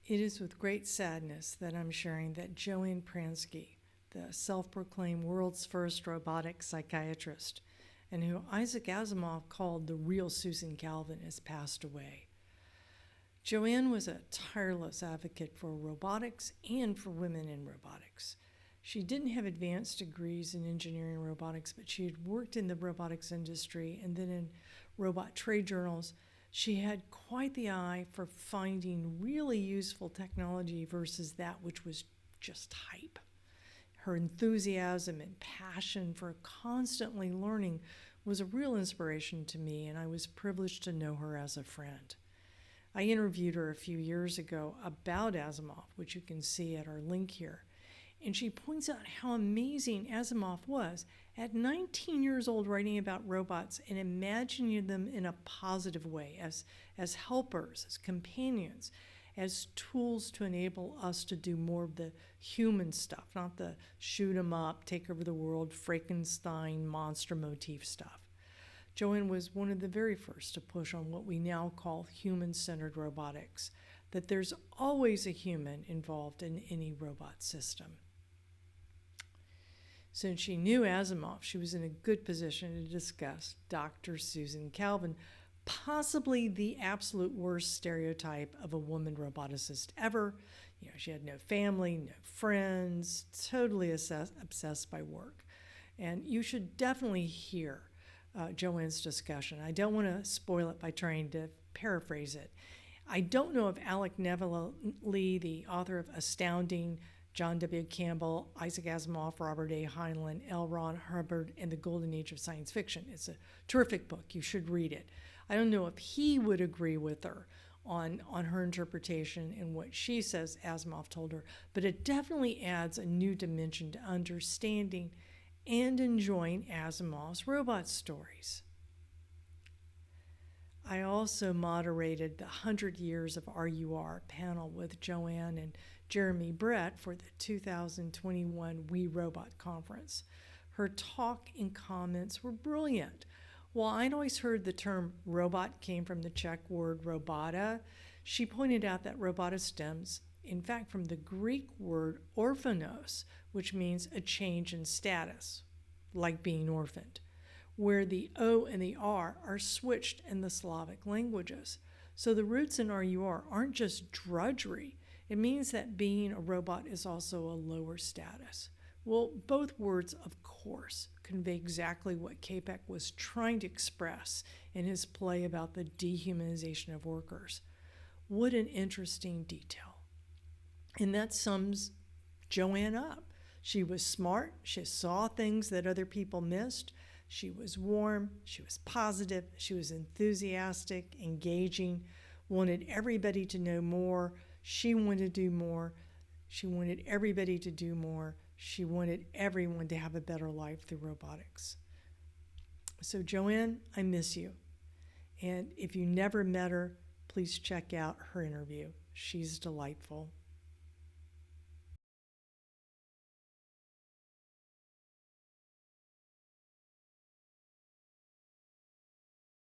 It is with great sadness that I'm sharing that Joanne Pransky, the self-proclaimed world's first robotic psychiatrist, and who Isaac Asimov called the real Susan Calvin, has passed away. Joanne was a tireless advocate for robotics and for women in robotics. She didn't have advanced degrees in engineering and robotics, but she had worked in the robotics industry and then in robot trade journals. She had quite the eye for finding really useful technology versus that which was just hype. Her enthusiasm and passion for constantly learning was a real inspiration to me, and I was privileged to know her as a friend. I interviewed her a few years ago about Asimov, which you can see at our link here, and she points out how amazing Asimov was at 19 years old, writing about robots and imagining them in a positive way, as helpers, as companions, as tools to enable us to do more of the human stuff, not the shoot 'em up, take over the world, Frankenstein monster motif stuff. Joanne was one of the very first to push on what we now call human-centered robotics, that there's always a human involved in any robot system. Since she knew Asimov, she was in a good position to discuss Dr. Susan Calvin, possibly the absolute worst stereotype of a woman roboticist ever. She had no family, no friends, totally obsessed by work. And you should definitely hear Joanne's discussion. I don't want to spoil it by trying to paraphrase it. I don't know if Alec Nevaly, the author of Astounding, John W. Campbell, Isaac Asimov, Robert A. Heinlein, L. Ron Hubbard, and the Golden Age of Science Fiction. It's a terrific book. You should read it. I don't know if he would agree with her on her interpretation and what she says Asimov told her, but it definitely adds a new dimension to understanding and enjoying Asimov's robot stories. I also moderated the 100 Years of RUR panel with Joanne and Jeremy Brett for the 2021 We Robot Conference. Her talk and comments were brilliant. While I'd always heard the term robot came from the Czech word robota, she pointed out that robota stems, in fact, from the Greek word orphanos, which means a change in status, like being orphaned, where the O and the R are switched in the Slavic languages. So the roots in RUR aren't just drudgery. It means that being a robot is also a lower status. Well, both words, of course, convey exactly what Capek was trying to express in his play about the dehumanization of workers. What an interesting detail. And that sums Joanne up. She was smart. She saw things that other people missed. She was warm. She was positive. She was enthusiastic, engaging, wanted everybody to know more. She wanted to do more. She wanted everybody to do more. She wanted everyone to have a better life through robotics. So Joanne, I miss you. And if you never met her, please check out her interview. She's delightful.